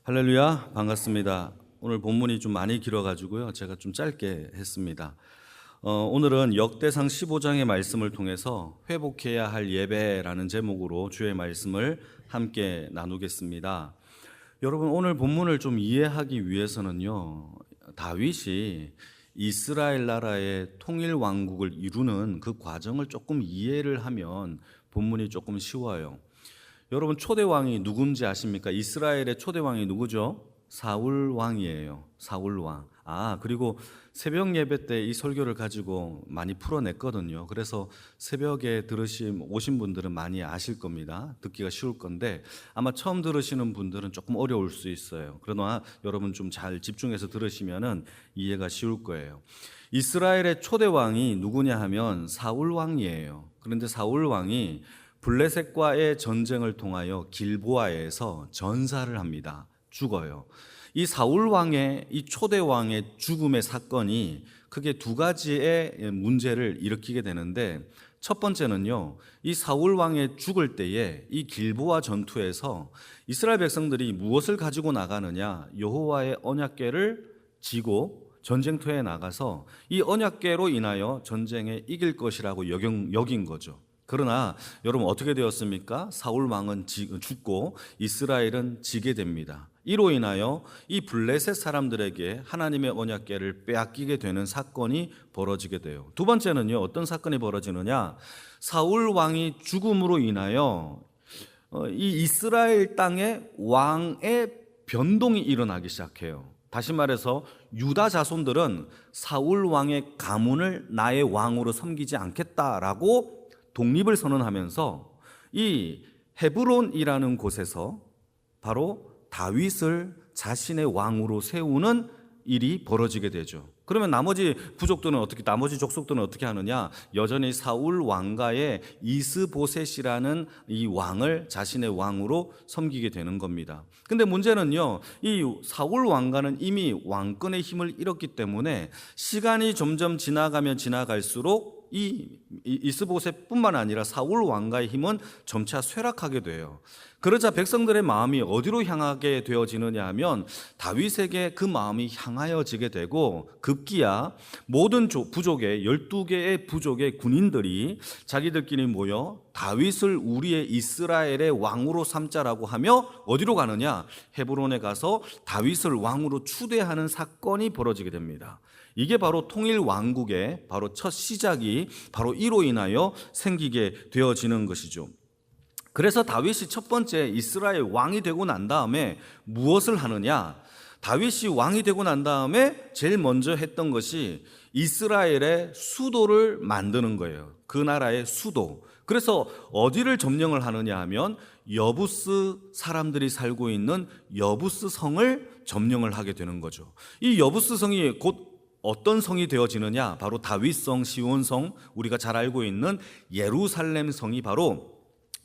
할렐루야, 반갑습니다. 오늘 본문이 좀 많이 길어가지고요, 제가 좀 짧게 했습니다. 오늘은 역대상 15장의 말씀을 통해서 회복해야 할 예배라는 제목으로 주의 말씀을 함께 나누겠습니다. 여러분, 오늘 본문을 좀 이해하기 위해서는요, 다윗이 이스라엘 나라의 통일 왕국을 이루는 그 과정을 조금 이해를 하면 본문이 조금 쉬워요. 여러분, 초대 왕이 누군지 아십니까? 이스라엘의 초대 왕이 누구죠? 사울 왕이에요. 사울 왕. 그리고 새벽 예배 때 이 설교를 가지고 많이 풀어냈거든요. 그래서 새벽에 오신 분들은 많이 아실 겁니다. 듣기가 쉬울 건데 아마 처음 들으시는 분들은 조금 어려울 수 있어요. 그러나 여러분 좀 잘 집중해서 들으시면은 이해가 쉬울 거예요. 이스라엘의 초대 왕이 누구냐 하면 사울 왕이에요. 그런데 사울 왕이 블레셋과의 전쟁을 통하여 길보아에서 전사를 합니다. 죽어요. 이 사울 왕의, 이 초대 왕의 죽음의 사건이 크게 두 가지의 문제를 일으키게 되는데, 첫 번째는요, 이 사울 왕의 죽을 때에 이 길보아 전투에서 이스라엘 백성들이 무엇을 가지고 나가느냐, 여호와의 언약궤를 지고 전쟁터에 나가서 이 언약궤로 인하여 전쟁에 이길 것이라고 여긴 거죠. 그러나 여러분, 어떻게 되었습니까? 사울 왕은 죽고 이스라엘은 지게 됩니다. 이로 인하여 이 블레셋 사람들에게 하나님의 언약궤를 빼앗기게 되는 사건이 벌어지게 돼요. 두 번째는요, 어떤 사건이 벌어지느냐? 사울 왕이 죽음으로 인하여 이 이스라엘 땅에 왕의 변동이 일어나기 시작해요. 다시 말해서 유다 자손들은 사울 왕의 가문을 나의 왕으로 섬기지 않겠다라고 독립을 선언하면서 이 헤브론이라는 곳에서 바로 다윗을 자신의 왕으로 세우는 일이 벌어지게 되죠. 그러면 나머지 족속들은 어떻게 하느냐? 여전히 사울 왕가의 이스보셋이라는 이 왕을 자신의 왕으로 섬기게 되는 겁니다. 근데 문제는요, 이 사울 왕가는 이미 왕권의 힘을 잃었기 때문에 시간이 점점 지나가면 지나갈수록 이 이스보셋뿐만 아니라 사울 왕가의 힘은 점차 쇠락하게 돼요. 그러자 백성들의 마음이 어디로 향하게 되어지느냐 하면 다윗에게 그 마음이 향하여지게 되고, 급기야 모든 부족의 12개의 부족의 군인들이 자기들끼리 모여 다윗을 우리의 이스라엘의 왕으로 삼자라고 하며 어디로 가느냐? 헤브론에 가서 다윗을 왕으로 추대하는 사건이 벌어지게 됩니다. 이게 바로 통일 왕국의 바로 첫 시작이 바로 이로 인하여 생기게 되어지는 것이죠. 그래서 다윗이 첫 번째 이스라엘 왕이 되고 난 다음에 무엇을 하느냐? 다윗이 왕이 되고 난 다음에 제일 먼저 했던 것이 이스라엘의 수도를 만드는 거예요. 그 나라의 수도. 그래서 어디를 점령을 하느냐 하면 여부스 사람들이 살고 있는 여부스 성을 점령을 하게 되는 거죠. 이 여부스 성이 곧 어떤 성이 되어지느냐? 바로 다윗성, 시온성, 우리가 잘 알고 있는 예루살렘 성이 바로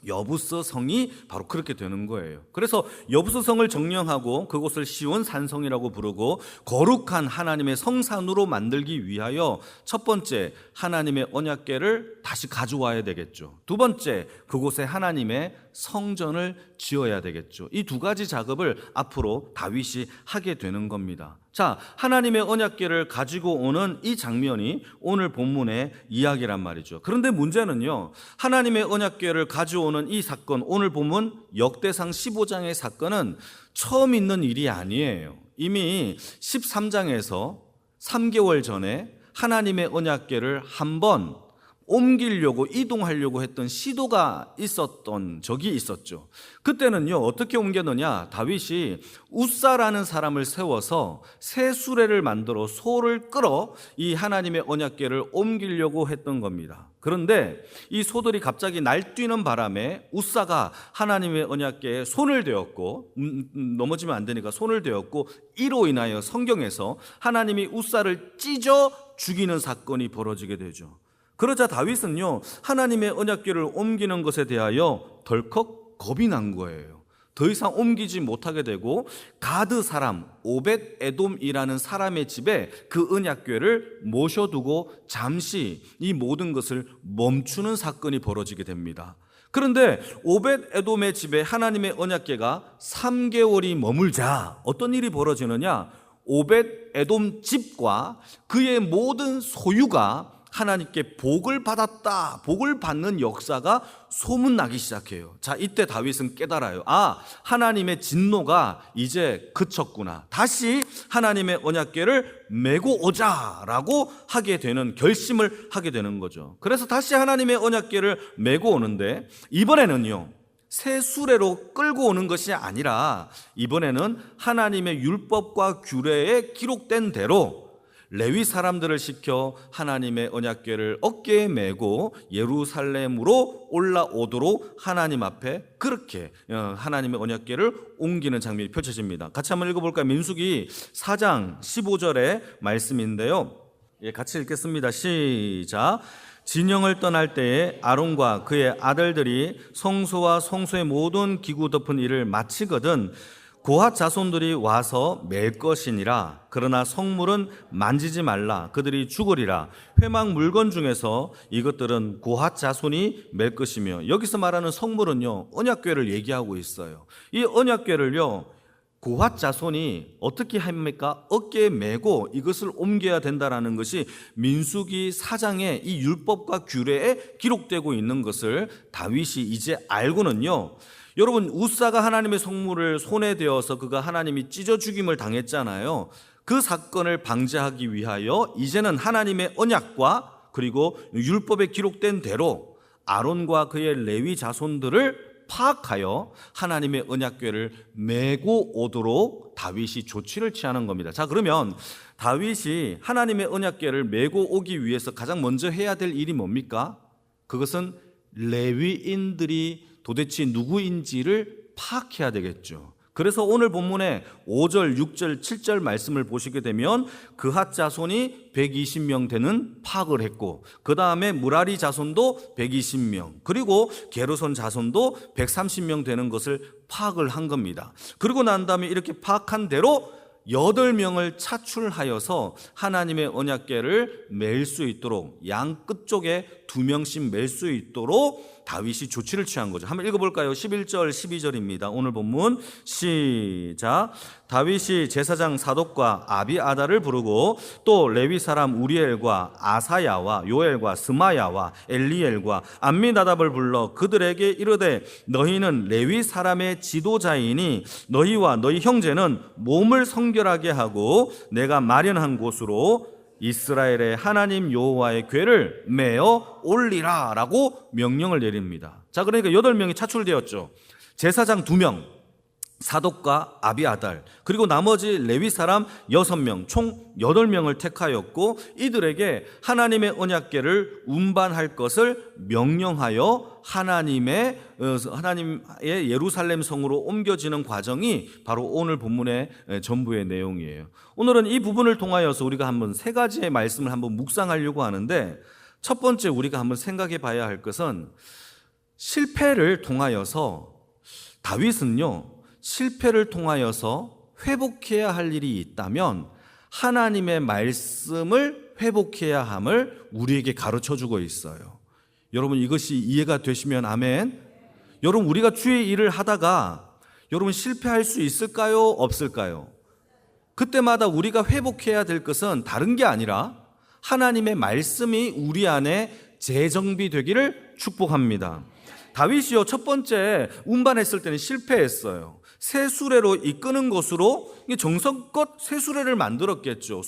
여부스 성이 바로 그렇게 되는 거예요. 그래서 여부스 성을 점령하고 그곳을 시온 산성이라고 부르고 거룩한 하나님의 성산으로 만들기 위하여 첫 번째 하나님의 언약궤를 다시 가져와야 되겠죠. 두 번째 그곳에 하나님의 성전을 지어야 되겠죠. 이 두 가지 작업을 앞으로 다윗이 하게 되는 겁니다. 자, 하나님의 언약궤를 가지고 오는 이 장면이 오늘 본문의 이야기란 말이죠. 그런데 문제는요, 하나님의 언약궤를 가져오는 이 사건, 오늘 본문 역대상 15장의 사건은 처음 있는 일이 아니에요. 이미 13장에서 3개월 전에 하나님의 언약궤를 한번 옮기려고, 이동하려고 했던 시도가 있었던 적이 있었죠. 그때는요, 어떻게 옮겼느냐? 다윗이 웃사라는 사람을 세워서 새 수레를 만들어 소를 끌어 이 하나님의 언약궤를 옮기려고 했던 겁니다. 그런데 이 소들이 갑자기 날뛰는 바람에 웃사가 하나님의 언약궤에 손을 대었고, 넘어지면 안 되니까 손을 대었고, 이로 인하여 성경에서 하나님이 웃사를 찢어 죽이는 사건이 벌어지게 되죠. 그러자 다윗은요, 하나님의 언약궤를 옮기는 것에 대하여 덜컥 겁이 난 거예요. 더 이상 옮기지 못하게 되고 가드 사람 오벳 에돔이라는 사람의 집에 그 언약궤를 모셔두고 잠시 이 모든 것을 멈추는 사건이 벌어지게 됩니다. 그런데 오벳 에돔의 집에 하나님의 언약궤가 3개월이 머물자 어떤 일이 벌어지느냐? 오벳 에돔 집과 그의 모든 소유가 하나님께 복을 받았다, 복을 받는 역사가 소문나기 시작해요. 자, 이때 다윗은 깨달아요. 아, 하나님의 진노가 이제 그쳤구나. 다시 하나님의 언약궤를 메고 오자라고 하게 되는, 결심을 하게 되는 거죠. 그래서 다시 하나님의 언약궤를 메고 오는데, 이번에는요, 새 수레로 끌고 오는 것이 아니라 이번에는 하나님의 율법과 규례에 기록된 대로 레위 사람들을 시켜 하나님의 언약궤를 어깨에 메고 예루살렘으로 올라오도록 하나님 앞에 그렇게 하나님의 언약궤를 옮기는 장면이 펼쳐집니다. 같이 한번 읽어볼까요? 민수기 4장 15절의 말씀인데요. 같이 읽겠습니다. 시작. 진영을 떠날 때에 아론과 그의 아들들이 성소와 성소의 모든 기구 덮은 일을 마치거든 고핫 자손들이 와서 맬 것이니라. 그러나 성물은 만지지 말라. 그들이 죽으리라. 회막 물건 중에서 이것들은 고핫 자손이 맬 것이며, 여기서 말하는 성물은요, 언약궤를 얘기하고 있어요. 이 언약궤를요, 고핫 자손이 어떻게 합니까? 어깨에 메고 이것을 옮겨야 된다라는 것이 민수기 4장에 이 율법과 규례에 기록되고 있는 것을 다윗이 이제 알고는요, 여러분, 우사가 하나님의 성물을 손에 대어서 그가 하나님이 찢어 죽임을 당했잖아요. 그 사건을 방지하기 위하여 이제는 하나님의 언약과 그리고 율법에 기록된 대로 아론과 그의 레위 자손들을 파악하여 하나님의 언약궤를 메고 오도록 다윗이 조치를 취하는 겁니다. 자, 그러면 다윗이 하나님의 언약궤를 메고 오기 위해서 가장 먼저 해야 될 일이 뭡니까? 그것은 레위인들이 도대체 누구인지를 파악해야 되겠죠. 그래서 오늘 본문에 5절, 6절, 7절 말씀을 보시게 되면 그핫 자손이 120명 되는 파악을 했고, 그 다음에 무라리 자손도 120명, 그리고 게르손 자손도 130명 되는 것을 파악을 한 겁니다. 그리고 난 다음에 이렇게 파악한 대로 8명을 차출하여서 하나님의 언약궤를 맬 수 있도록 양 끝쪽에 2명씩 맬 수 있도록 다윗이 조치를 취한 거죠. 한번 읽어볼까요? 11절 12절입니다. 오늘 본문 시작. 다윗이 제사장 사독과 아비아달을 부르고 또 레위 사람 우리엘과 아사야와 요엘과 스마야와 엘리엘과 암미나답을 불러 그들에게 이르되 너희는 레위 사람의 지도자이니 너희와 너희 형제는 몸을 성결하게 하고 내가 마련한 곳으로 이스라엘의 하나님 여호와의 궤를 메어 올리라 라고 명령을 내립니다. 자, 그러니까 8명이 차출되었죠. 제사장 2명, 사독과 아비아달, 그리고 나머지 레위 사람 6명, 총 8명을 택하였고 이들에게 하나님의 언약궤를 운반할 것을 명령하여 하나님의 예루살렘 성으로 옮겨지는 과정이 바로 오늘 본문의 전부의 내용이에요. 오늘은 이 부분을 통하여서 우리가 한번 3가지의 말씀을 한번 묵상하려고 하는데, 첫 번째 우리가 한번 생각해 봐야 할 것은 실패를 통하여서 다윗은요, 실패를 통하여서 회복해야 할 일이 있다면 하나님의 말씀을 회복해야 함을 우리에게 가르쳐주고 있어요. 여러분, 이것이 이해가 되시면 아멘. 여러분, 우리가 주의 일을 하다가 여러분 실패할 수 있을까요? 없을까요? 그때마다 우리가 회복해야 될 것은 다른 게 아니라 하나님의 말씀이 우리 안에 재정비되기를 축복합니다. 다윗이요, 첫 번째 운반했을 때는 실패했어요. 새 수레로 이끄는 것으로 정성껏 새 수레를 만들었겠죠.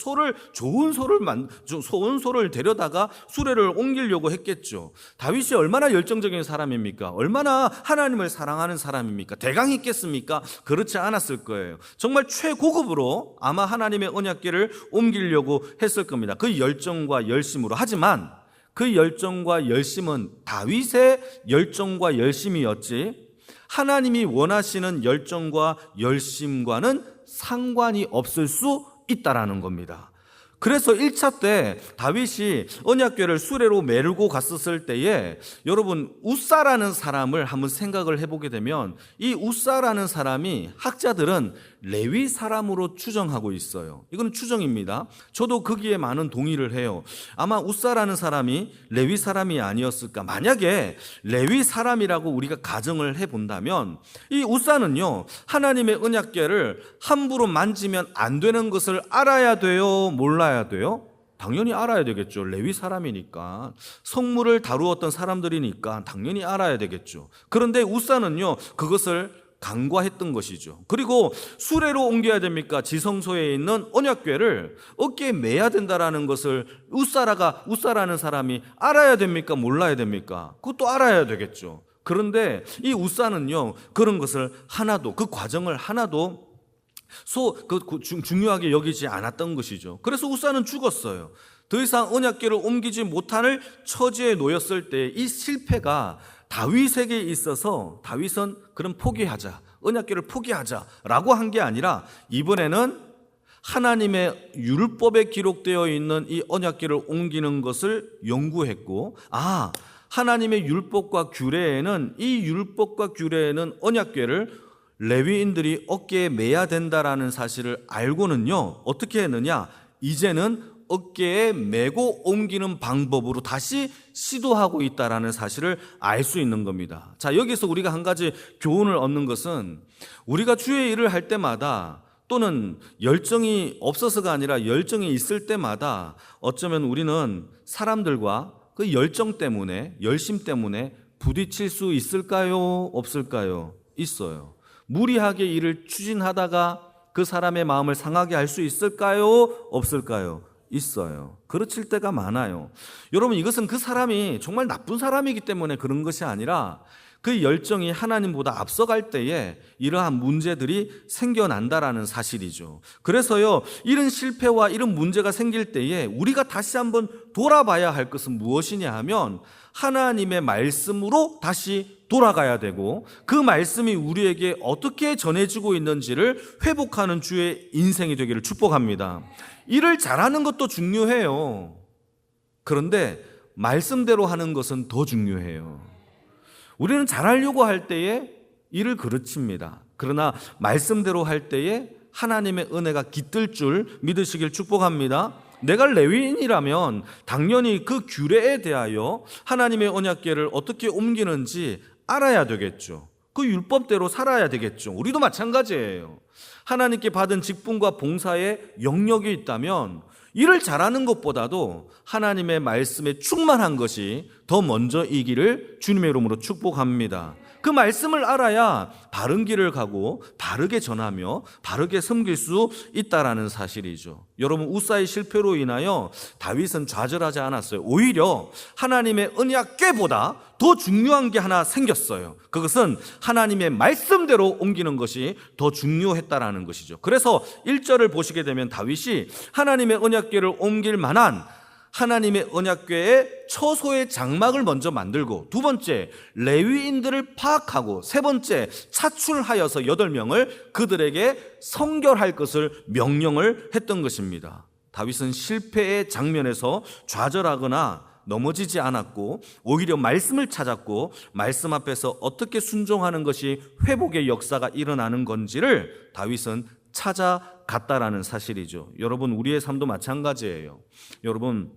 좋은 소를 데려다가 수레를 옮기려고 했겠죠. 다윗이 얼마나 열정적인 사람입니까? 얼마나 하나님을 사랑하는 사람입니까? 대강이 있겠습니까? 그렇지 않았을 거예요. 정말 최고급으로 아마 하나님의 언약궤를 옮기려고 했을 겁니다. 그 열정과 열심으로. 하지만 그 열정과 열심은 다윗의 열정과 열심이었지 하나님이 원하시는 열정과 열심과는 상관이 없을 수 있다라는 겁니다. 그래서 1차 때 다윗이 언약궤를 수레로 메르고 갔었을 때에 여러분 웃사라는 사람을 한번 생각을 해보게 되면 이 웃사라는 사람이 학자들은 레위 사람으로 추정하고 있어요. 이건 추정입니다. 저도 거기에 많은 동의를 해요. 아마 웃사라는 사람이 레위 사람이 아니었을까. 만약에 레위 사람이라고 우리가 가정을 해본다면 이 웃사는요 하나님의 언약궤를 함부로 만지면 안 되는 것을 알아야 돼요, 몰라야 돼요? 당연히 알아야 되겠죠. 레위 사람이니까, 성물을 다루었던 사람들이니까 당연히 알아야 되겠죠. 그런데 웃사는요 그것을 간과했던 것이죠. 그리고 수레로 옮겨야 됩니까? 지성소에 있는 언약궤를 어깨에 매야 된다라는 것을 웃사라는 사람이 알아야 됩니까? 몰라야 됩니까? 그것도 알아야 되겠죠. 그런데 이 웃사는요 그런 것을 하나도, 그 과정을 하나도 중요하게 여기지 않았던 것이죠. 그래서 웃사는 죽었어요. 더 이상 언약궤를 옮기지 못할 처지에 놓였을 때 이 실패가 다윗에게 있어서 다윗은 그럼 포기하자, 언약궤를 포기하자라고 한 게 아니라 이번에는 하나님의 율법에 기록되어 있는 이 언약궤를 옮기는 것을 연구했고, 하나님의 율법과 규례에는, 이 율법과 규례에는 언약궤를 레위인들이 어깨에 매야 된다라는 사실을 알고는요 어떻게 했느냐, 이제는 어깨에 메고 옮기는 방법으로 다시 시도하고 있다라는 사실을 알 수 있는 겁니다. 자, 여기서 우리가 한 가지 교훈을 얻는 것은, 우리가 주의 일을 할 때마다 또는 열정이 없어서가 아니라 열정이 있을 때마다 어쩌면 우리는 사람들과 그 열정 때문에, 열심 때문에 부딪힐 수 있을까요? 없을까요? 있어요. 무리하게 일을 추진하다가 그 사람의 마음을 상하게 할 수 있을까요? 없을까요? 있어요. 그르칠 때가 많아요. 여러분, 이것은 그 사람이 정말 나쁜 사람이기 때문에 그런 것이 아니라 그 열정이 하나님보다 앞서갈 때에 이러한 문제들이 생겨난다라는 사실이죠. 그래서요, 이런 실패와 이런 문제가 생길 때에 우리가 다시 한번 돌아봐야 할 것은 무엇이냐 하면 하나님의 말씀으로 다시 돌아가야 되고, 그 말씀이 우리에게 어떻게 전해지고 있는지를 회복하는 주의 인생이 되기를 축복합니다. 일을 잘하는 것도 중요해요. 그런데 말씀대로 하는 것은 더 중요해요. 우리는 잘하려고 할 때에 일을 그르칩니다. 그러나 말씀대로 할 때에 하나님의 은혜가 깃들 줄 믿으시길 축복합니다. 내가 레위인이라면 당연히 그 규례에 대하여 하나님의 언약궤를 어떻게 옮기는지 알아야 되겠죠. 그 율법대로 살아야 되겠죠. 우리도 마찬가지예요. 하나님께 받은 직분과 봉사에 영역이 있다면 일을 잘하는 것보다도 하나님의 말씀에 충만한 것이 더 먼저이기를 주님의 이름으로 축복합니다. 그 말씀을 알아야 바른 길을 가고 바르게 전하며 바르게 섬길 수 있다라는 사실이죠. 여러분, 웃사의 실패로 인하여 다윗은 좌절하지 않았어요. 오히려 하나님의 언약궤보다 더 중요한 게 하나 생겼어요. 그것은 하나님의 말씀대로 옮기는 것이 더 중요했다라는 것이죠. 그래서 1절을 보시게 되면 다윗이 하나님의 언약궤를 옮길 만한 하나님의 언약궤의 처소의 장막을 먼저 만들고, 두 번째 레위인들을 파악하고, 세 번째 차출하여서 8명을 그들에게 성결할 것을 명령을 했던 것입니다. 다윗은 실패의 장면에서 좌절하거나 넘어지지 않았고 오히려 말씀을 찾았고, 말씀 앞에서 어떻게 순종하는 것이 회복의 역사가 일어나는 건지를 다윗은 찾아갔다라는 사실이죠. 여러분, 우리의 삶도 마찬가지예요. 여러분,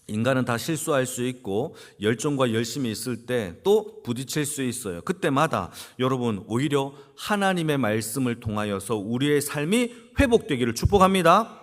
인간은 다 실수할 수 있고 열정과 열심이 있을 때 또 부딪힐 수 있어요. 그때마다 여러분, 오히려 하나님의 말씀을 통하여서 우리의 삶이 회복되기를 축복합니다.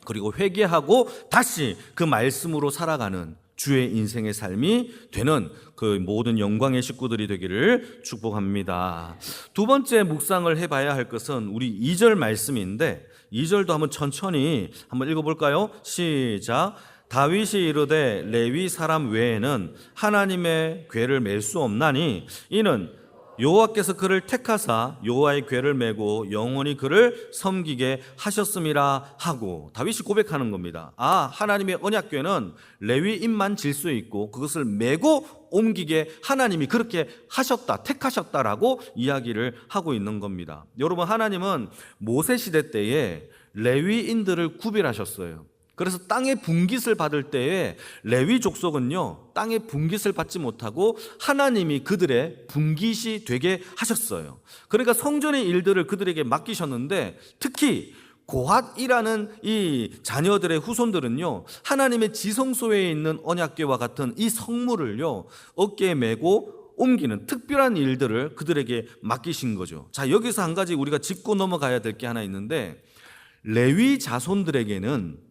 그리고 회개하고 다시 그 말씀으로 살아가는 주의 인생의 삶이 되는 그 모든 영광의 식구들이 되기를 축복합니다. 두 번째 묵상을 해봐야 할 것은 우리 2절 말씀인데, 2절도 한번 천천히 한번 읽어볼까요? 시작. 다윗이 이르되 레위 사람 외에는 하나님의 궤를 맬 수 없나니 이는 여호와께서 그를 택하사 여호와의 궤를 메고 영원히 그를 섬기게 하셨음이라 하고, 다윗이 고백하는 겁니다. 하나님의 언약궤는 레위인만 질 수 있고 그것을 메고 옮기게 하나님이 그렇게 하셨다, 택하셨다라고 이야기를 하고 있는 겁니다. 여러분, 하나님은 모세 시대 때에 레위인들을 구별하셨어요. 그래서 땅의 분깃을 받을 때에 레위 족속은요, 땅의 분깃을 받지 못하고 하나님이 그들의 분깃이 되게 하셨어요. 그러니까 성전의 일들을 그들에게 맡기셨는데, 특히 고핫이라는 이 자녀들의 후손들은요, 하나님의 지성소에 있는 언약궤와 같은 이 성물을요, 어깨에 메고 옮기는 특별한 일들을 그들에게 맡기신 거죠. 자, 여기서 한 가지 우리가 짚고 넘어가야 될 게 하나 있는데, 레위 자손들에게는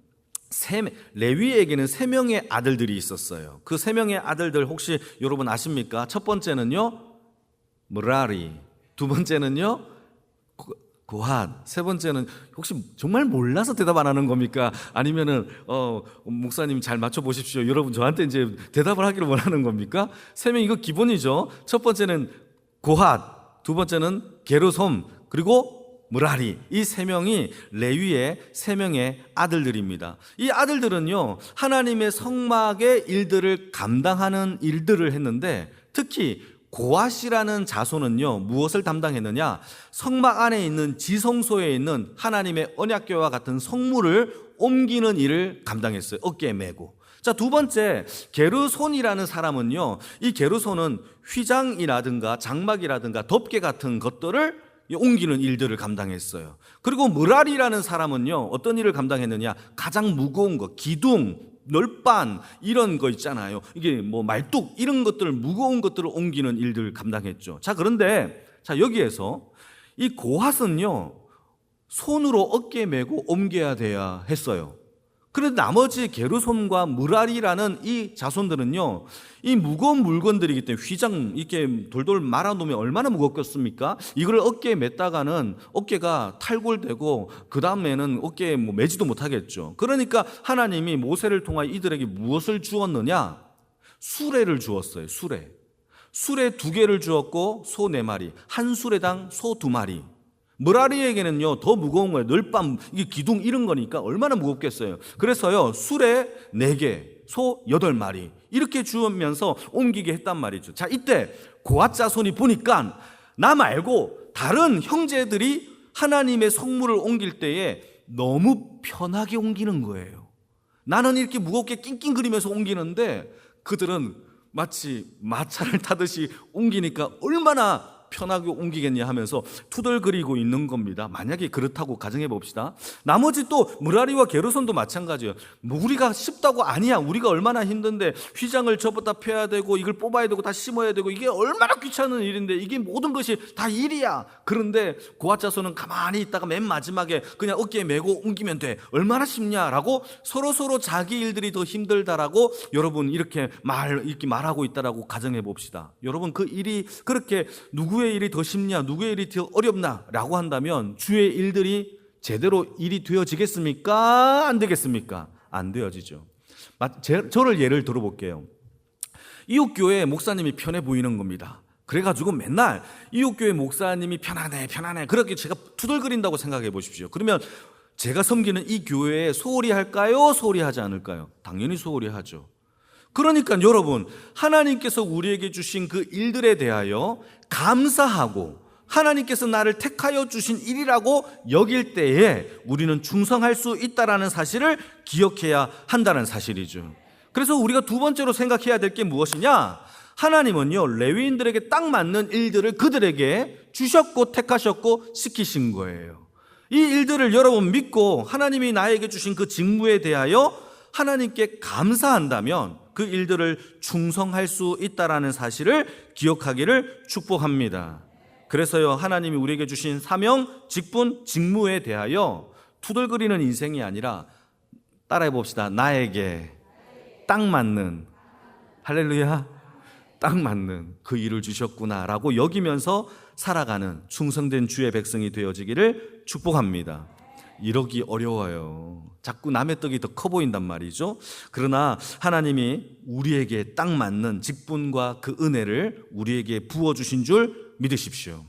레위에게는 3명의 아들들이 있었어요. 그 3명의 아들들 혹시 여러분 아십니까? 첫 번째는요, 무라리. 두 번째는요, 고핫. 세 번째는 혹시 정말 몰라서 대답 안 하는 겁니까? 아니면은 목사님 잘 맞춰 보십시오. 여러분 저한테 이제 대답을 하기를 원하는 겁니까? 3명 이거 기본이죠. 첫 번째는 고핫, 두 번째는 게르솜, 그리고 무라리. 이 3명이 레위의 3명의 아들들입니다. 이 아들들은요, 하나님의 성막의 일들을 감당하는 일들을 했는데, 특히 고핫이라는 자손은요, 무엇을 담당했느냐? 성막 안에 있는 지성소에 있는 하나님의 언약궤와 같은 성물을 옮기는 일을 감당했어요. 어깨에 메고. 자, 두 번째, 게르손이라는 사람은요, 이 게르손은 휘장이라든가 장막이라든가 덮개 같은 것들을 옮기는 일들을 감당했어요. 그리고 무라리라는 사람은요, 어떤 일을 감당했느냐? 가장 무거운 거, 기둥, 널빤 이런 거 있잖아요. 이게 뭐 말뚝 이런 것들, 무거운 것들을 옮기는 일들을 감당했죠. 자, 그런데 자, 여기에서 이 고핫은요, 손으로 어깨에 메고 옮겨야 돼야 했어요. 그런데 나머지 게르솜과 무라리라는 이 자손들은요, 이 무거운 물건들이기 때문에 휘장 이렇게 돌돌 말아놓으면 얼마나 무겁겠습니까? 이걸 어깨에 맸다가는 어깨가 탈골되고 그 다음에는 어깨에 매지도 못하겠죠. 그러니까 하나님이 모세를 통하여 이들에게 무엇을 주었느냐? 수레를 주었어요. 수레 2개를 주었고 소 4마리, 한 수레당 소 2마리. 무라리에게는요, 더 무거운 거예요. 널밤, 이게 기둥 이런 거니까 얼마나 무겁겠어요. 그래서요, 수레 4개, 소 8마리 이렇게 주면서 옮기게 했단 말이죠. 자, 이때 고핫 자손이 보니까 나 말고 다른 형제들이 하나님의 성물을 옮길 때에 너무 편하게 옮기는 거예요. 나는 이렇게 무겁게 낑낑거리면서 옮기는데 그들은 마치 마차를 타듯이 옮기니까 얼마나 편하게 옮기겠냐 하면서 투덜거리고 있는 겁니다. 만약에 그렇다고 가정해 봅시다. 나머지 또 무라리와 게르손도 마찬가지예요. 뭐 우리가 쉽다고 아니야. 우리가 얼마나 힘든데 휘장을 접었다 펴야 되고 이걸 뽑아야 되고 다 심어야 되고 이게 얼마나 귀찮은 일인데 이게 모든 것이 다 일이야. 그런데 고핫 자손은 가만히 있다가 맨 마지막에 그냥 어깨에 메고 옮기면 돼. 얼마나 쉽냐라고 서로 자기 일들이 더 힘들다라고 여러분 이렇게 말하고 있다라고 가정해 봅시다. 여러분 그 일이 그렇게 누구의 일이 더 쉽냐, 누구의 일이 더 어렵나 라고 한다면 주의 일들이 제대로 일이 되어지겠습니까? 안 되겠습니까? 안 되어지죠. 저를 예를 들어볼게요. 이웃교회 목사님이 편해 보이는 겁니다. 그래가지고 맨날 이웃교회 목사님이 편하네 그렇게 제가 투덜거린다고 생각해 보십시오. 그러면 제가 섬기는 이 교회에 소홀히 할까요? 소홀히 하지 않을까요? 당연히 소홀히 하죠. 그러니까 여러분, 하나님께서 우리에게 주신 그 일들에 대하여 감사하고 하나님께서 나를 택하여 주신 일이라고 여길 때에 우리는 충성할 수 있다는 사실을 기억해야 한다는 사실이죠. 그래서 우리가 두 번째로 생각해야 될 게 무엇이냐? 하나님은요, 레위인들에게 딱 맞는 일들을 그들에게 주셨고 택하셨고 시키신 거예요. 이 일들을 여러분 믿고 하나님이 나에게 주신 그 직무에 대하여 하나님께 감사한다면 그 일들을 충성할 수 있다는 사실을 기억하기를 축복합니다. 그래서요, 하나님이 우리에게 주신 사명, 직분, 직무에 대하여 투덜거리는 인생이 아니라 따라해 봅시다. 나에게 딱 맞는, 할렐루야, 딱 맞는 그 일을 주셨구나라고 여기면서 살아가는 충성된 주의 백성이 되어지기를 축복합니다. 이러기 어려워요. 자꾸 남의 떡이 더 커 보인단 말이죠. 그러나 하나님이 우리에게 딱 맞는 직분과 그 은혜를 우리에게 부어주신 줄 믿으십시오.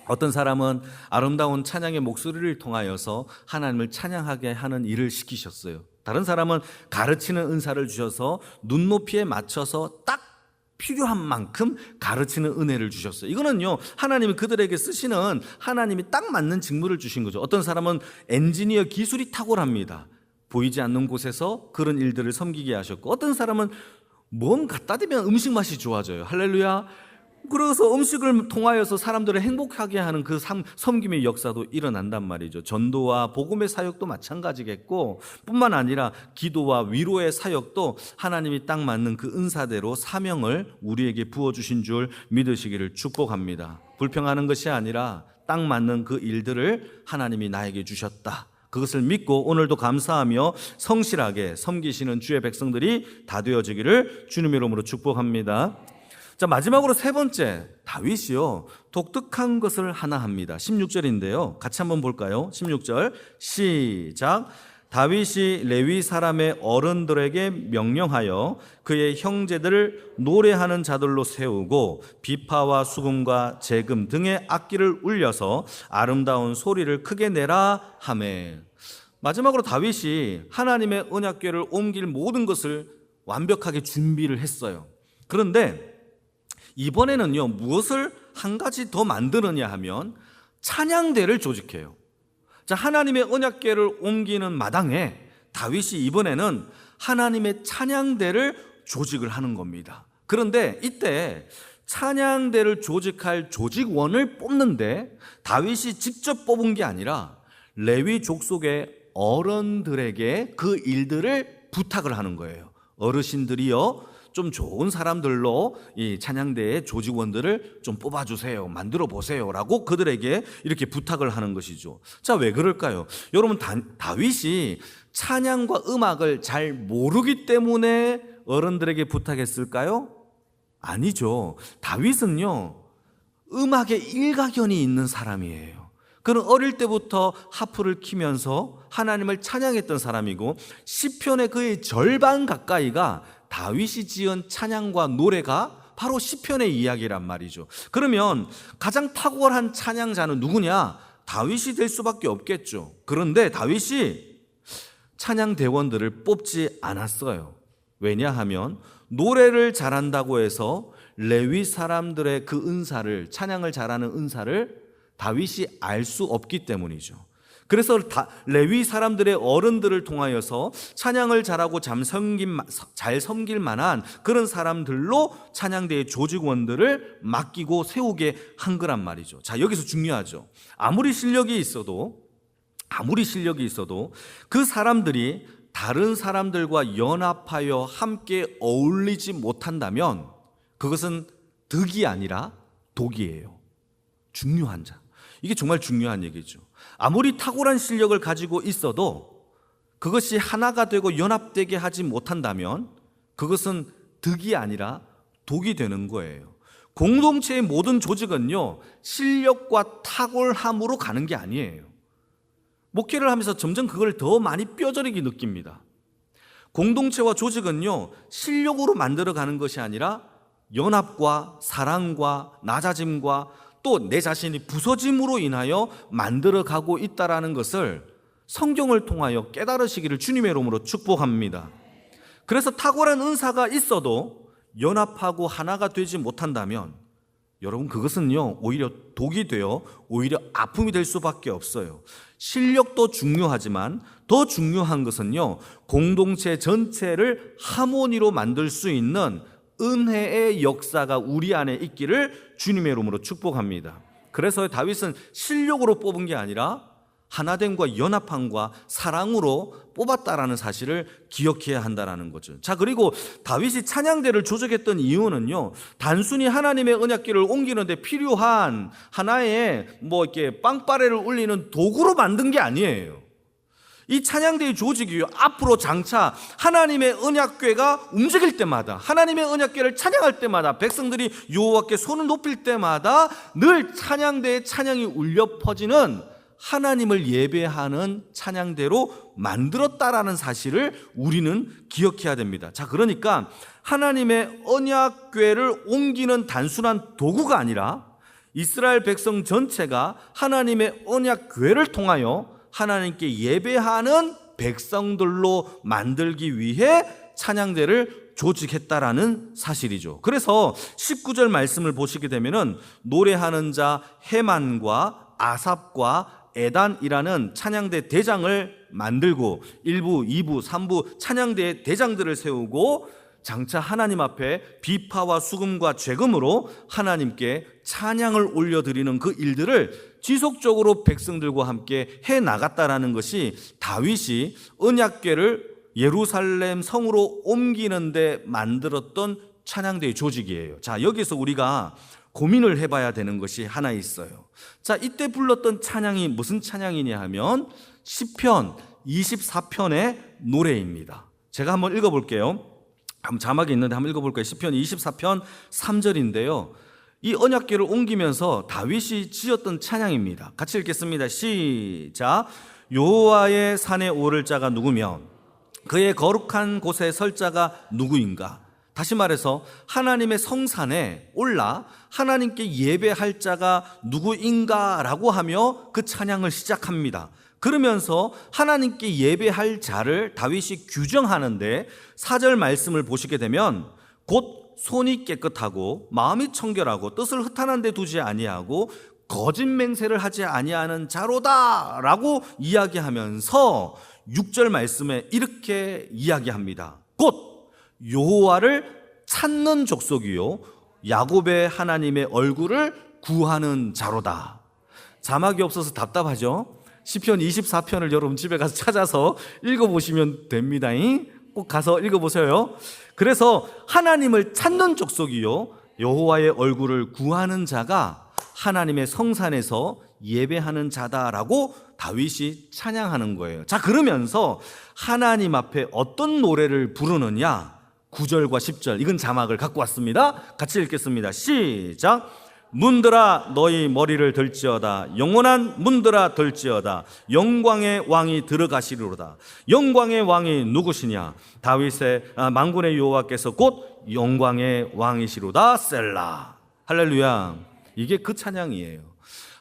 어떤 사람은 아름다운 찬양의 목소리를 통하여서 하나님을 찬양하게 하는 일을 시키셨어요. 다른 사람은 가르치는 은사를 주셔서 눈높이에 맞춰서 딱 필요한 만큼 가르치는 은혜를 주셨어요. 이거는요, 하나님이 그들에게 쓰시는 하나님이 딱 맞는 직무를 주신 거죠. 어떤 사람은 엔지니어 기술이 탁월합니다. 보이지 않는 곳에서 그런 일들을 섬기게 하셨고, 어떤 사람은 뭔 갖다 대면 음식 맛이 좋아져요. 할렐루야. 그래서 음식을 통하여서 사람들을 행복하게 하는 그 섬김의 역사도 일어난단 말이죠. 전도와 복음의 사역도 마찬가지겠고, 뿐만 아니라 기도와 위로의 사역도 하나님이 딱 맞는 그 은사대로 사명을 우리에게 부어주신 줄 믿으시기를 축복합니다. 불평하는 것이 아니라 딱 맞는 그 일들을 하나님이 나에게 주셨다, 그것을 믿고 오늘도 감사하며 성실하게 섬기시는 주의 백성들이 다 되어지기를 주님의 이름으로 축복합니다. 자, 마지막으로 세 번째, 다윗이요, 독특한 것을 하나 합니다. 16절인데요. 같이 한번 볼까요? 16절 시작. 다윗이 레위 사람의 어른들에게 명령하여 그의 형제들을 노래하는 자들로 세우고 비파와 수금과 재금 등의 악기를 울려서 아름다운 소리를 크게 내라 하매. 마지막으로 다윗이 하나님의 언약궤를 옮길 모든 것을 완벽하게 준비를 했어요. 그런데 이번에는요, 무엇을 한 가지 더 만드느냐 하면 찬양대를 조직해요. 자, 하나님의 언약궤를 옮기는 마당에 다윗이 이번에는 하나님의 찬양대를 조직을 하는 겁니다. 그런데 이때 찬양대를 조직할 조직원을 뽑는데 다윗이 직접 뽑은 게 아니라 레위 족속의 어른들에게 그 일들을 부탁을 하는 거예요. 어르신들이요, 좀 좋은 사람들로 이 찬양대의 조직원들을 좀 뽑아주세요, 만들어 보세요 라고 그들에게 이렇게 부탁을 하는 것이죠. 자, 왜 그럴까요? 여러분, 다윗이 찬양과 음악을 잘 모르기 때문에 어른들에게 부탁했을까요? 아니죠. 다윗은요, 음악에 일가견이 있는 사람이에요. 그는 어릴 때부터 하프를 키면서 하나님을 찬양했던 사람이고, 시편의 그의 절반 가까이가 다윗이 지은 찬양과 노래가 바로 시편의 이야기란 말이죠. 그러면 가장 탁월한 찬양자는 누구냐? 다윗이 될 수밖에 없겠죠. 그런데 다윗이 찬양대원들을 뽑지 않았어요. 왜냐하면 노래를 잘한다고 해서 레위 사람들의 그 은사를, 찬양을 잘하는 은사를 다윗이 알 수 없기 때문이죠. 그래서 레위 사람들의 어른들을 통하여서 찬양을 잘하고 잘 섬길 만한 그런 사람들로 찬양대의 조직원들을 맡기고 세우게 한 거란 말이죠. 자, 여기서 중요하죠. 아무리 실력이 있어도 그 사람들이 다른 사람들과 연합하여 함께 어울리지 못한다면 그것은 득이 아니라 독이에요. 중요한 자. 이게 정말 중요한 얘기죠. 아무리 탁월한 실력을 가지고 있어도 그것이 하나가 되고 연합되게 하지 못한다면 그것은 득이 아니라 독이 되는 거예요. 공동체의 모든 조직은요, 실력과 탁월함으로 가는 게 아니에요. 목회를 하면서 점점 그걸 더 많이 뼈저리게 느낍니다. 공동체와 조직은요, 실력으로 만들어가는 것이 아니라 연합과 사랑과 낮아짐과 또 내 자신이 부서짐으로 인하여 만들어가고 있다는 것을 성경을 통하여 깨달으시기를 주님의 이름으로 축복합니다. 그래서 탁월한 은사가 있어도 연합하고 하나가 되지 못한다면 여러분, 그것은요, 오히려 독이 되어 오히려 아픔이 될 수밖에 없어요. 실력도 중요하지만 더 중요한 것은요, 공동체 전체를 하모니로 만들 수 있는 은혜의 역사가 우리 안에 있기를 주님의 이름으로 축복합니다. 그래서 다윗은 실력으로 뽑은 게 아니라 하나됨과 연합함과 사랑으로 뽑았다라는 사실을 기억해야 한다는 거죠. 자, 그리고 다윗이 찬양대를 조직했던 이유는요, 단순히 하나님의 언약궤를 옮기는데 필요한 하나의 이렇게 빵빠레를 울리는 도구로 만든 게 아니에요. 이 찬양대의 조직이요, 앞으로 장차 하나님의 언약궤가 움직일 때마다, 하나님의 언약궤를 찬양할 때마다, 백성들이 여호와께 손을 높일 때마다 늘 찬양대의 찬양이 울려 퍼지는 하나님을 예배하는 찬양대로 만들었다라는 사실을 우리는 기억해야 됩니다. 자, 그러니까 하나님의 언약궤를 옮기는 단순한 도구가 아니라 이스라엘 백성 전체가 하나님의 언약궤를 통하여 하나님께 예배하는 백성들로 만들기 위해 찬양대를 조직했다라는 사실이죠. 그래서 19절 말씀을 보시게 되면은 노래하는 자 헤만과 아삽과 에단이라는 찬양대 대장을 만들고 1부, 2부, 3부 찬양대 대장들을 세우고 장차 하나님 앞에 비파와 수금과 죄금으로 하나님께 찬양을 올려드리는 그 일들을 지속적으로 백성들과 함께 해나갔다라는 것이 다윗이 언약궤를 예루살렘 성으로 옮기는데 만들었던 찬양대의 조직이에요. 자, 여기서 우리가 고민을 해봐야 되는 것이 하나 있어요. 자, 이때 불렀던 찬양이 무슨 찬양이냐 하면 시편 24편의 노래입니다. 제가 한번 읽어볼게요. 자막이 있는데 한번 읽어볼까요? 시편 24편 3절인데요. 이 언약궤를 옮기면서 다윗이 지었던 찬양입니다. 같이 읽겠습니다. 시작. 여호와의 산에 오를 자가 누구며 그의 거룩한 곳에 설 자가 누구인가? 다시 말해서 하나님의 성산에 올라 하나님께 예배할 자가 누구인가? 라고 하며 그 찬양을 시작합니다. 그러면서 하나님께 예배할 자를 다윗이 규정하는데 4절 말씀을 보시게 되면 곧 손이 깨끗하고 마음이 청결하고 뜻을 허탄한 데 두지 아니하고 거짓 맹세를 하지 아니하는 자로다 라고 이야기하면서 6절 말씀에 이렇게 이야기합니다. 곧 여호와를 찾는 족속이요 야곱의 하나님의 얼굴을 구하는 자로다. 자막이 없어서 답답하죠? 시편 24편을 여러분 집에 가서 찾아서 읽어보시면 됩니다. 꼭 가서 읽어보세요. 그래서 하나님을 찾는 족속이요 여호와의 얼굴을 구하는 자가 하나님의 성산에서 예배하는 자다라고 다윗이 찬양하는 거예요. 자, 그러면서 하나님 앞에 어떤 노래를 부르느냐 9절과 10절 이건 자막을 갖고 왔습니다. 같이 읽겠습니다. 시작. 문들아 너희 머리를 들지어다. 영원한 문들아 들지어다. 영광의 왕이 들어가시리로다. 영광의 왕이 누구시냐? 다윗의 만군의 여호와께서 곧 영광의 왕이시로다. 셀라. 할렐루야. 이게 그 찬양이에요.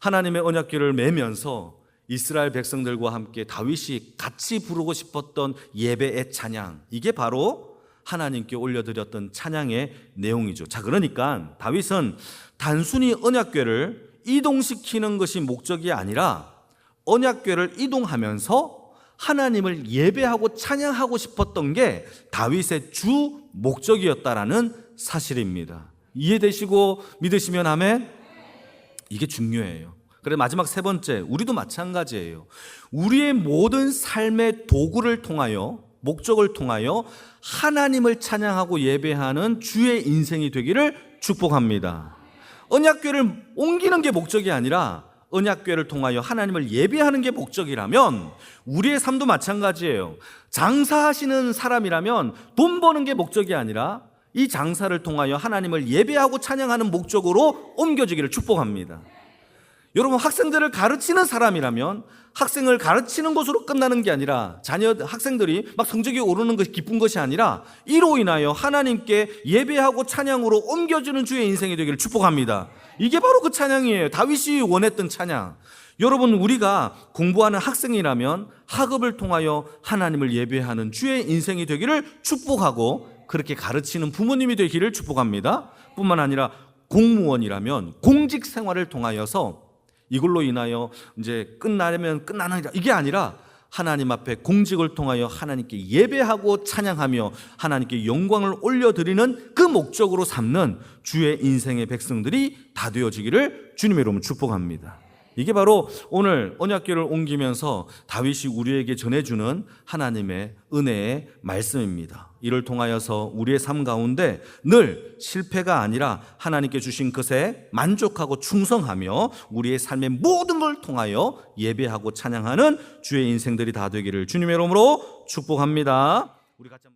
하나님의 언약궤를 메면서 이스라엘 백성들과 함께 다윗이 같이 부르고 싶었던 예배의 찬양, 이게 바로 하나님께 올려드렸던 찬양의 내용이죠. 자, 그러니까 다윗은 단순히 언약궤를 이동시키는 것이 목적이 아니라 언약궤를 이동하면서 하나님을 예배하고 찬양하고 싶었던 게 다윗의 주 목적이었다라는 사실입니다. 이해되시고 믿으시면 아멘? 이게 중요해요. 그래 마지막 세 번째, 우리도 마찬가지예요. 우리의 모든 삶의 도구를 통하여 목적을 통하여 하나님을 찬양하고 예배하는 주의 인생이 되기를 축복합니다. 언약궤를 옮기는 게 목적이 아니라 언약궤를 통하여 하나님을 예배하는 게 목적이라면 우리의 삶도 마찬가지예요. 장사하시는 사람이라면 돈 버는 게 목적이 아니라 이 장사를 통하여 하나님을 예배하고 찬양하는 목적으로 옮겨지기를 축복합니다. 여러분, 학생들을 가르치는 사람이라면 학생을 가르치는 것으로 끝나는 게 아니라 학생들이 막 성적이 오르는 것이 기쁜 것이 아니라 이로 인하여 하나님께 예배하고 찬양으로 옮겨지는 주의 인생이 되기를 축복합니다. 이게 바로 그 찬양이에요. 다윗이 원했던 찬양. 여러분, 우리가 공부하는 학생이라면 학업을 통하여 하나님을 예배하는 주의 인생이 되기를 축복하고 그렇게 가르치는 부모님이 되기를 축복합니다. 뿐만 아니라 공무원이라면 공직 생활을 통하여서 이걸로 인하여 이제 끝나려면 끝나는 이게 아니라 하나님 앞에 공직을 통하여 하나님께 예배하고 찬양하며 하나님께 영광을 올려드리는 그 목적으로 삼는 주의 인생의 백성들이 다 되어지기를 주님의 이름으로 축복합니다. 이게 바로 오늘 언약궤를 옮기면서 다윗이 우리에게 전해주는 하나님의 은혜의 말씀입니다. 이를 통하여서 우리의 삶 가운데 늘 실패가 아니라 하나님께 주신 것에 만족하고 충성하며 우리의 삶의 모든 걸 통하여 예배하고 찬양하는 주의 인생들이 다 되기를 주님의 이름으로 축복합니다. 우리 같이